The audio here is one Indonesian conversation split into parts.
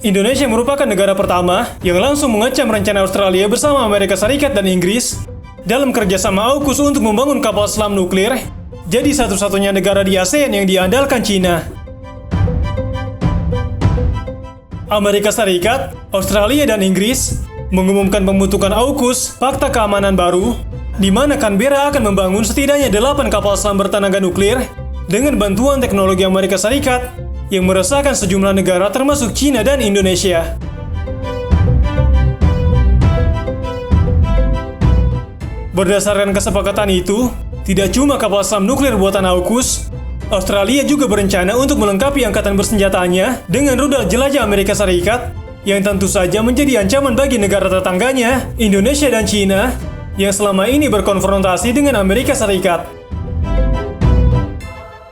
Indonesia merupakan negara pertama yang langsung mengecam rencana Australia bersama Amerika Serikat dan Inggris dalam kerjasama AUKUS untuk membangun kapal selam nuklir, jadi satu-satunya negara di ASEAN yang diandalkan China. Amerika Serikat, Australia, dan Inggris mengumumkan pembentukan AUKUS, Fakta Keamanan Baru, di mana Canberra akan membangun setidaknya 8 kapal selam bertenaga nuklir dengan bantuan teknologi Amerika Serikat yang meresahkan sejumlah negara termasuk China dan Indonesia. Berdasarkan kesepakatan itu, tidak cuma kapal selam nuklir buatan AUKUS, Australia juga berencana untuk melengkapi angkatan bersenjatanya dengan rudal jelajah Amerika Serikat yang tentu saja menjadi ancaman bagi negara tetangganya, Indonesia dan China, yang selama ini berkonfrontasi dengan Amerika Serikat.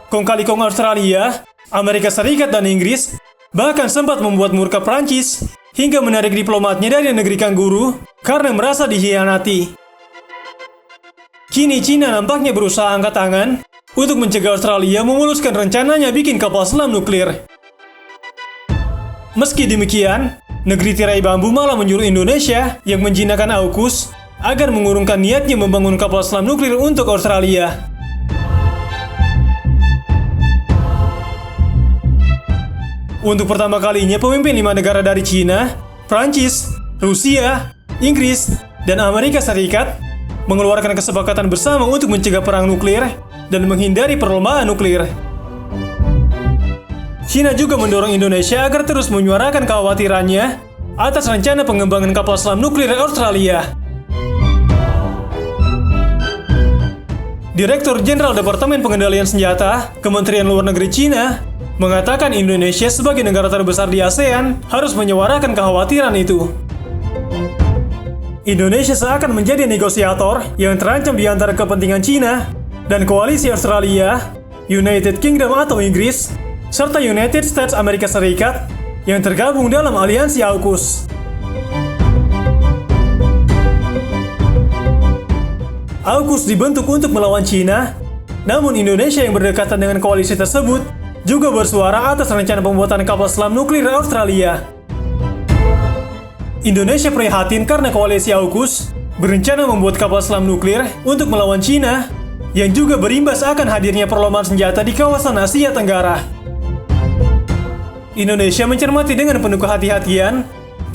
Kong kali kong Australia, Amerika Serikat dan Inggris bahkan sempat membuat murka Prancis hingga menarik diplomatnya dari negeri Kangguru karena merasa dikhianati. Kini China nampaknya berusaha angkat tangan untuk mencegah Australia memuluskan rencananya bikin kapal selam nuklir. Meski demikian, negeri tirai bambu malah menyuruh Indonesia yang menjinakkan AUKUS agar mengurungkan niatnya membangun kapal selam nuklir untuk Australia. Untuk pertama kalinya, pemimpin 5 negara dari China, Prancis, Rusia, Inggris, dan Amerika Serikat mengeluarkan kesepakatan bersama untuk mencegah perang nuklir dan menghindari perlombaan nuklir. China juga mendorong Indonesia agar terus menyuarakan kekhawatirannya atas rencana pengembangan kapal selam nuklir Australia. Direktur Jenderal Departemen Pengendalian Senjata, Kementerian Luar Negeri China, mengatakan Indonesia sebagai negara terbesar di ASEAN harus menyuarakan kekhawatiran itu. Indonesia seakan menjadi negosiator yang terancam di antara kepentingan China dan koalisi Australia, United Kingdom atau Inggris, serta United States Amerika Serikat yang tergabung dalam aliansi AUKUS. AUKUS dibentuk untuk melawan China, namun Indonesia yang berdekatan dengan koalisi tersebut juga bersuara atas rencana pembuatan kapal selam nuklir Australia. Indonesia prihatin karena koalisi AUKUS berencana membuat kapal selam nuklir untuk melawan China, yang juga berimbas akan hadirnya perlombaan senjata di kawasan Asia Tenggara. Indonesia mencermati dengan penuh kehati-hatian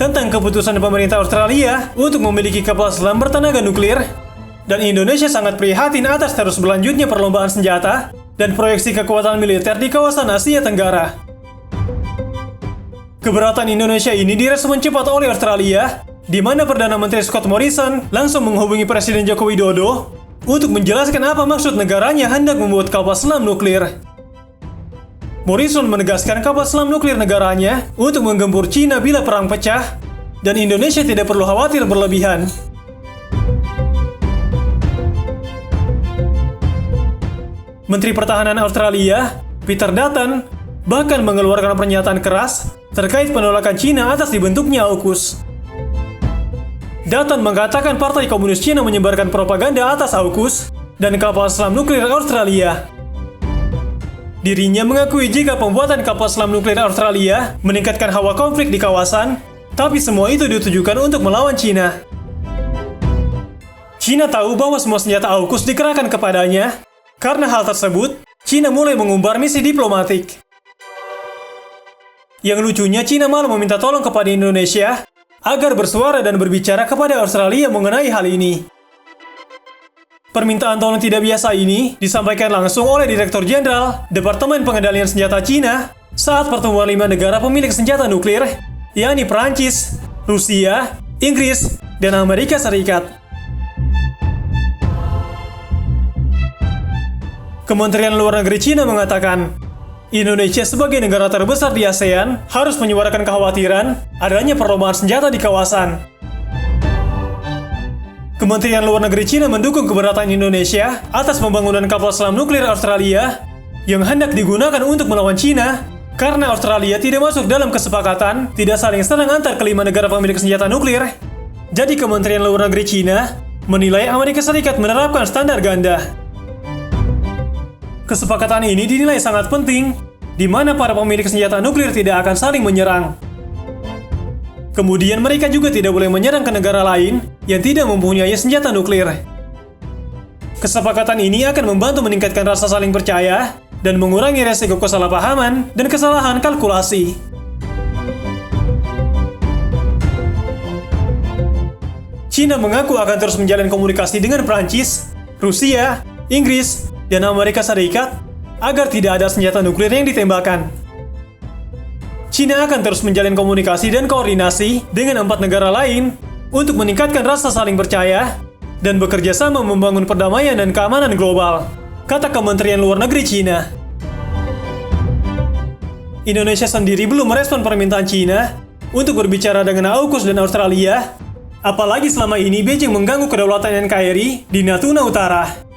tentang keputusan pemerintah Australia untuk memiliki kapal selam bertenaga nuklir, dan Indonesia sangat prihatin atas terus berlanjutnya perlombaan senjata dan proyeksi kekuatan militer di kawasan Asia Tenggara. Keberatan Indonesia ini direspon cepat oleh Australia, di mana Perdana Menteri Scott Morrison langsung menghubungi Presiden Joko Widodo untuk menjelaskan apa maksud negaranya hendak membuat kapal selam nuklir. Morrison menegaskan kapal selam nuklir negaranya untuk menggempur China bila perang pecah, dan Indonesia tidak perlu khawatir berlebihan. Menteri Pertahanan Australia, Peter Dutton, bahkan mengeluarkan pernyataan keras terkait penolakan China atas dibentuknya AUKUS. Dutton mengatakan Partai Komunis China menyebarkan propaganda atas AUKUS dan kapal selam nuklir Australia. Dirinya mengakui jika pembuatan kapal selam nuklir Australia meningkatkan hawa konflik di kawasan, tapi semua itu ditujukan untuk melawan China. China tahu bahwa semua senjata AUKUS dikerahkan kepadanya. Karena hal tersebut, China mulai mengumbar misi diplomatik. Yang lucunya, China malah meminta tolong kepada Indonesia agar bersuara dan berbicara kepada Australia mengenai hal ini. Permintaan tolong tidak biasa ini disampaikan langsung oleh Direktur Jenderal Departemen Pengendalian Senjata China saat pertemuan 5 negara pemilik senjata nuklir, yakni Prancis, Rusia, Inggris, dan Amerika Serikat. Kementerian Luar Negeri China mengatakan, Indonesia sebagai negara terbesar di ASEAN harus menyuarakan kekhawatiran adanya perlombaan senjata di kawasan. Kementerian Luar Negeri China mendukung keberatan Indonesia atas pembangunan kapal selam nuklir Australia yang hendak digunakan untuk melawan China karena Australia tidak masuk dalam kesepakatan tidak saling serang antar kelima negara pemilik senjata nuklir. Jadi Kementerian Luar Negeri China menilai Amerika Serikat menerapkan standar ganda. Kesepakatan ini dinilai sangat penting, di mana para pemilik senjata nuklir tidak akan saling menyerang. Kemudian mereka juga tidak boleh menyerang ke negara lain yang tidak mempunyai senjata nuklir. Kesepakatan ini akan membantu meningkatkan rasa saling percaya dan mengurangi resiko kesalahpahaman dan kesalahan kalkulasi. China mengaku akan terus menjalin komunikasi dengan Prancis, Rusia, Inggris, dan Amerika Serikat agar tidak ada senjata nuklir yang ditembakkan. China akan terus menjalin komunikasi dan koordinasi dengan 4 negara lain untuk meningkatkan rasa saling percaya dan bekerja sama membangun perdamaian dan keamanan global, kata Kementerian Luar Negeri China. Indonesia sendiri belum merespon permintaan China untuk berbicara dengan AUKUS dan Australia, apalagi selama ini Beijing mengganggu kedaulatan NKRI di Natuna Utara.